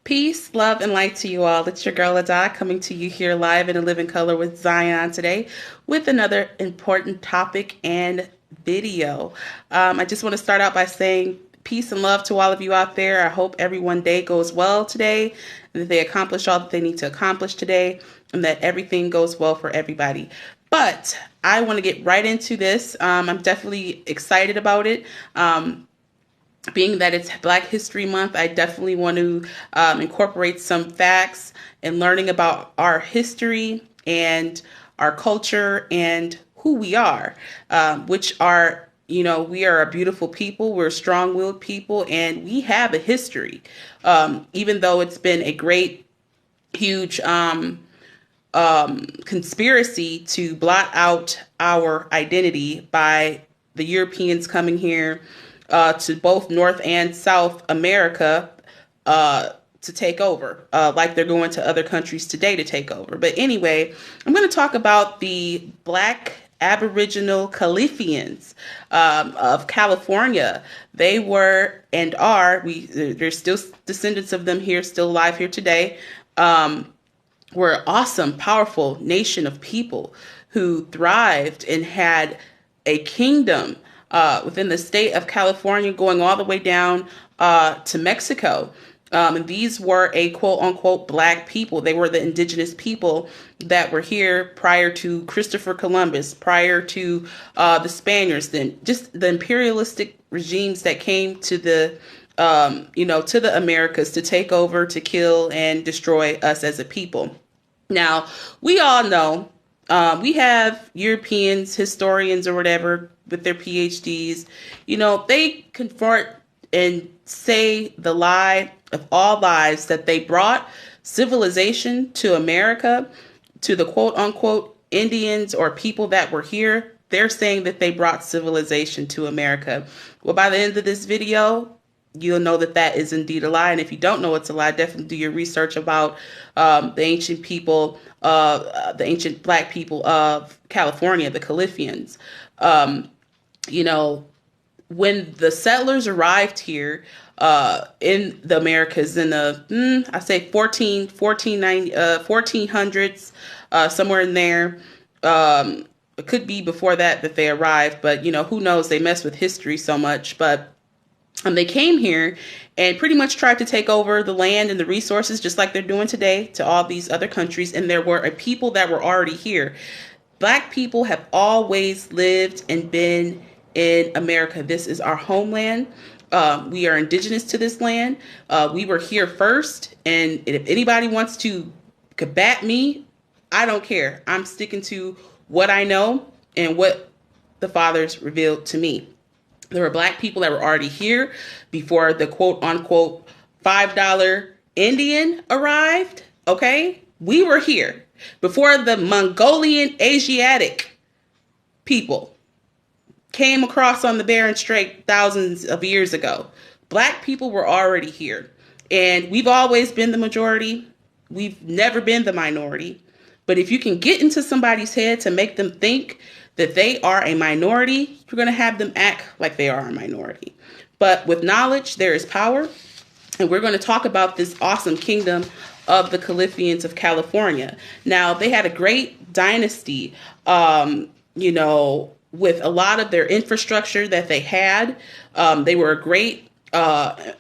Peace, love, and light to you all. It's your girl Ada coming to you here live in a living color with Zion today with another important topic and video. I just want to start out by saying peace and love to all of you out there. I hope everyone day goes well today, and that they accomplish all that they need to accomplish today, and that everything goes well for everybody. But I want to get right into this. I'm definitely excited about it. Being that it's Black History Month, I definitely want to incorporate some facts and learning about our history and our culture and who we are, which are, we are a beautiful people. We're strong-willed people, and we have a history. Even though it's been a great, huge conspiracy to blot out our identity by the Europeans coming here to both North and South America to take over, like they're going to other countries today to take over. But anyway, I'm going to talk about the Black Aboriginal Khalifians of California. They were and are, there's still descendants of them here, still alive here today. Were an awesome, powerful nation of people who thrived and had a kingdom within the state of California, going all the way down to Mexico. And these were a quote unquote Black people. They were the indigenous people that were here prior to Christopher Columbus, prior to the Spaniards, then just the imperialistic regimes that came to the to the Americas to take over, to kill and destroy us as a people. Now, we all know we have Europeans, historians or whatever with their PhDs, they confront and say the lie of all lies that they brought civilization to America, to the quote unquote Indians or people that were here. They're saying that they brought civilization to America. Well, by the end of this video, you'll know that that is indeed a lie. And if you don't know it's a lie, definitely do your research about the ancient people, the ancient Black people of California, the Khalifians. When the settlers arrived here in the Americas in the, I say 1400s, somewhere in there. It could be before that they arrived, but, who knows? They mess with history so much. But they came here and pretty much tried to take over the land and the resources, just like they're doing today to all these other countries. And there were a people that were already here. Black people have always lived and been in America. This is our homeland. We are indigenous to this land. We were here first. And if anybody wants to combat me, I don't care. I'm sticking to what I know and what the fathers revealed to me. There were Black people that were already here before the quote unquote $5 Indian arrived. Okay. We were here before the Mongolian Asiatic people came across on the Bering Strait thousands of years ago. Black people were already here, and we've always been the majority. We've never been the minority. But if you can get into somebody's head to make them think that they are a minority, you're going to have them act like they are a minority. But with knowledge, there is power. And we're going to talk about this awesome kingdom of the Khalifians of California. Now, they had a great dynasty, with a lot of their infrastructure that they had. They were a great, awesome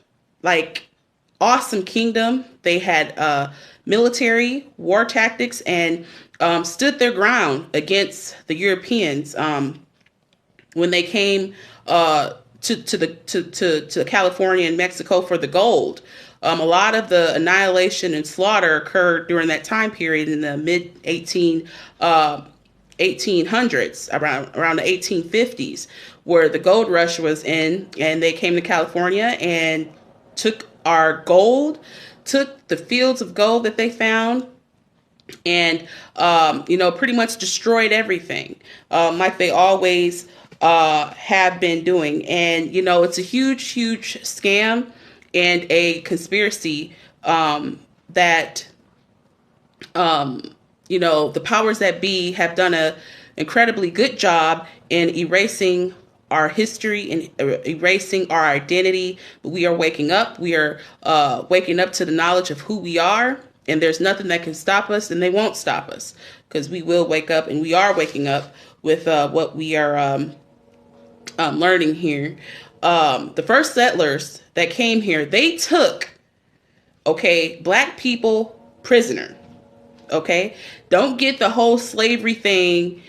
kingdom. They had military war tactics and stood their ground against the Europeans when they came to California and Mexico for the gold. A lot of the annihilation and slaughter occurred during that time period in the mid 1800s, around the 1850s, where the gold rush was in, and they came to California and took our gold, took the fields of gold that they found, and pretty much destroyed everything, like they always have been doing. And it's a huge scam and a conspiracy that the powers that be have done a incredibly good job in erasing our history and erasing our identity. But we are waking up. We are waking up to the knowledge of who we are. And there's nothing that can stop us, and they won't stop us, because we will wake up, and we are waking up with what we are learning here. The first settlers that came here, they took, Black people prisoner. Don't get the whole slavery thing.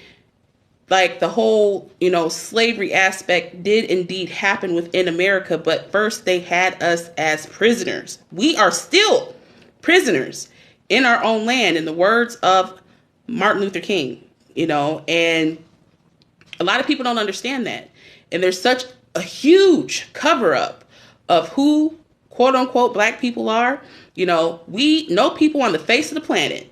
Like the whole, slavery aspect did indeed happen within America, but first they had us as prisoners. We are still prisoners in our own land, in the words of Martin Luther King, and a lot of people don't understand that. And there's such a huge cover up of who, quote unquote, Black people are. We know people on the face of the planet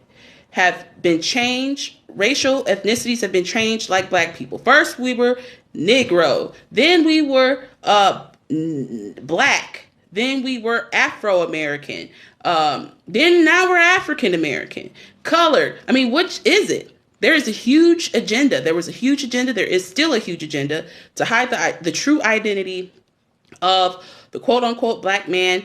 have been changed. Racial ethnicities have been changed like Black people. First, we were Negro. Then we were Black. Then we were Afro-American. Then now we're African-American. Colored. Which is it? There is a huge agenda. There was a huge agenda. There is still a huge agenda to hide the true identity of the quote-unquote Black man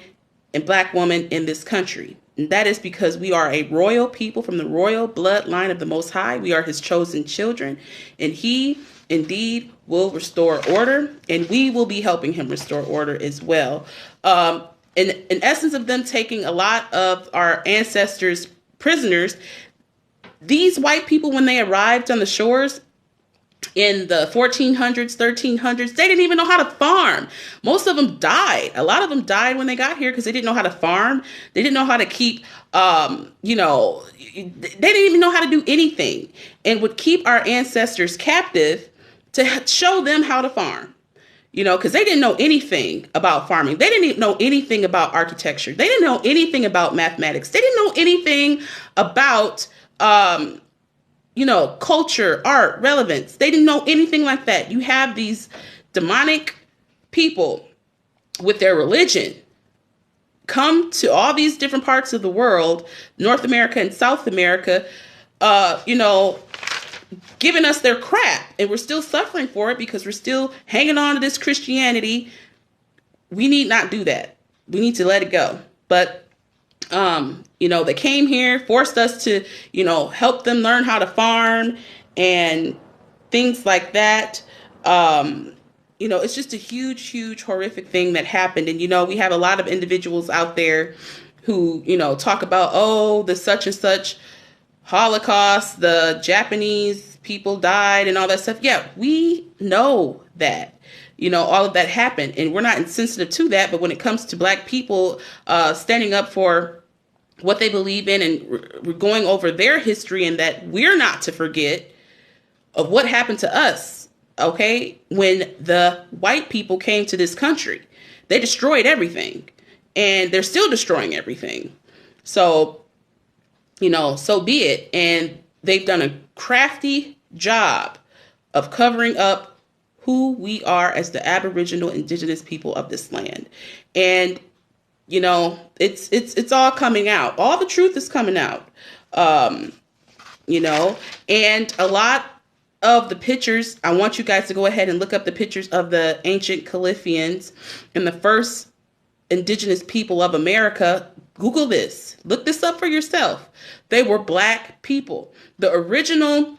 and Black woman in this country. And that is because we are a royal people from the royal bloodline of the Most High. We are his chosen children, and he indeed will restore order, and we will be helping him restore order as well. In essence of them taking a lot of our ancestors prisoners, these white people, when they arrived on the shores in the 1400s, 1300s, they didn't even know how to farm. Most of them died. A lot of them died when they got here because they didn't know how to farm. They didn't know how to keep, they didn't even know how to do anything, and would keep our ancestors captive to show them how to farm, because they didn't know anything about farming. They didn't even know anything about architecture. They didn't know anything about mathematics. They didn't know anything about, culture, art, relevance. They didn't know anything like that. You have these demonic people with their religion come to all these different parts of the world, North America and South America, giving us their crap, and we're still suffering for it because we're still hanging on to this Christianity. We need not do that. We need to let it go. But they came here, forced us to, help them learn how to farm and things like that. It's just a huge, huge, horrific thing that happened. And, we have a lot of individuals out there who, talk about, the such and such Holocaust, the Japanese people died and all that stuff. Yeah, we know that. All of that happened, and we're not insensitive to that. But when it comes to Black people standing up for what they believe in, and we're going over their history, and that we're not to forget of what happened to us, when the white people came to this country, they destroyed everything, and they're still destroying everything. So, so be it. And they've done a crafty job of covering up who we are as the Aboriginal Indigenous people of this land. And, it's all coming out. All the truth is coming out, and a lot of the pictures, I want you guys to go ahead and look up the pictures of the ancient Khalifians and the first Indigenous people of America. Google this. Look this up for yourself. They were Black people. The original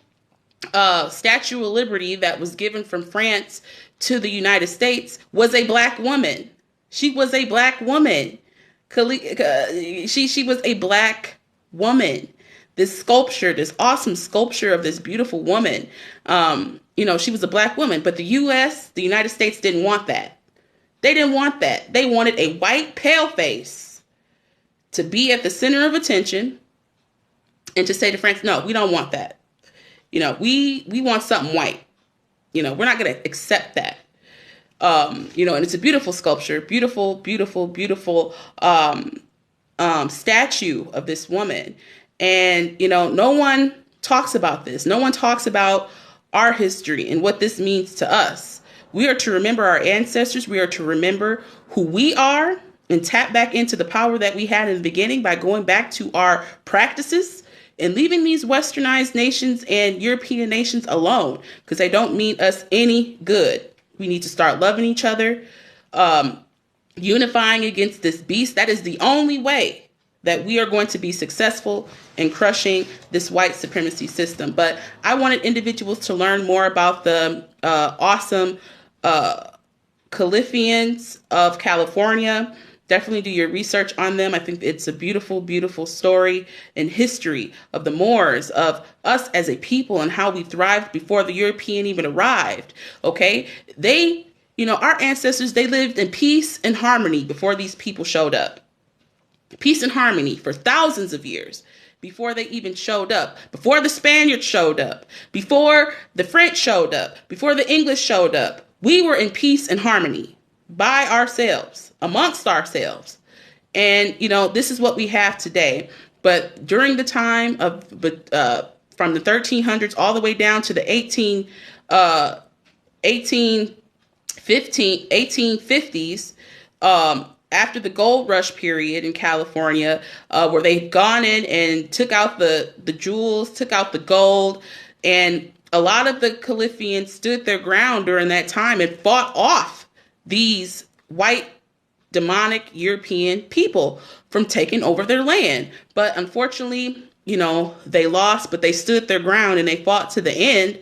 Statue of Liberty that was given from France to the United States was a Black woman. She was a Black woman. She was a Black woman. This sculpture, this awesome sculpture of this beautiful woman, she was a Black woman. But the United States didn't want that. They didn't want that. They wanted a white paleface to be at the center of attention and to say to France, no, we don't want that. We want something white. We're not going to accept that. And it's a beautiful sculpture, beautiful, beautiful, beautiful statue of this woman. And, no one talks about this. No one talks about our history and what this means to us. We are to remember our ancestors. We are to remember who we are and tap back into the power that we had in the beginning by going back to our practices and leaving these westernized nations and European nations alone, because they don't mean us any good. We need to start loving each other, unifying against this beast. That is the only way that we are going to be successful in crushing this white supremacy system. But I wanted individuals to learn more about the awesome Khalifians of California. Definitely do your research on them. I think it's a beautiful, beautiful story and history of the Moors, of us as a people and how we thrived before the European even arrived. Okay? They, our ancestors, they lived in peace and harmony before these people showed up. Peace and harmony for thousands of years before they even showed up, before the Spaniards showed up, before the French showed up, before the English showed up. We were in peace and harmony by ourselves, amongst ourselves. And, this is what we have today. But during the time of, from the 1300s all the way down to the 1850s, after the gold rush period in California, where they've gone in and took out the jewels, took out the gold, and a lot of the Khalifians stood their ground during that time and fought off these white demonic European people from taking over their land. But unfortunately, they lost, but they stood their ground and they fought to the end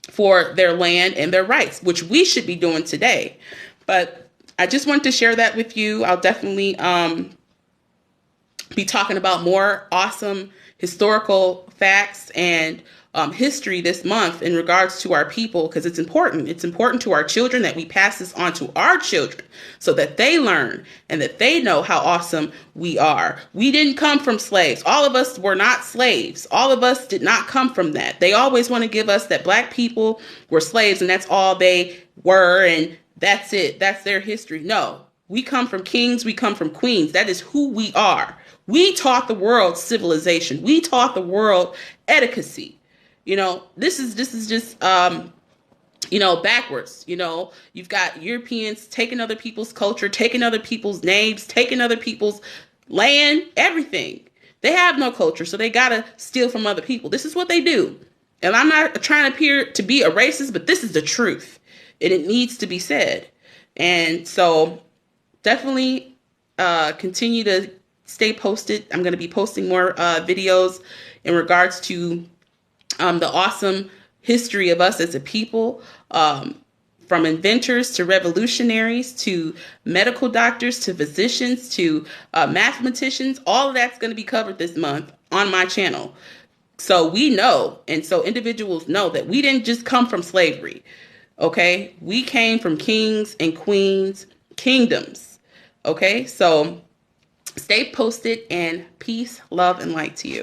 for their land and their rights, which we should be doing today. But I just wanted to share that with you. I'll definitely be talking about more awesome historical facts and history this month in regards to our people, because it's important. It's important to our children that we pass this on to our children so that they learn and that they know how awesome we are. We didn't come from slaves. All of us were not slaves. All of us did not come from that. They always want to give us that black people were slaves and that's all they were and that's it. That's their history. No, we come from kings. We come from queens. That is who we are. We taught the world civilization. We taught the world etiquette. This is just, backwards. You've got Europeans taking other people's culture, taking other people's names, taking other people's land, everything. They have no culture, so they got to steal from other people. This is what they do. And I'm not trying to appear to be a racist, but this is the truth. And it needs to be said. And so definitely continue to stay posted. I'm going to be posting more videos in regards to the awesome history of us as a people, from inventors to revolutionaries to medical doctors to physicians to mathematicians. All of that's going to be covered this month on my channel. So we know, and so individuals know that we didn't just come from slavery. Okay, we came from kings and queens, kingdoms. Okay, so stay posted and peace, love, and light to you.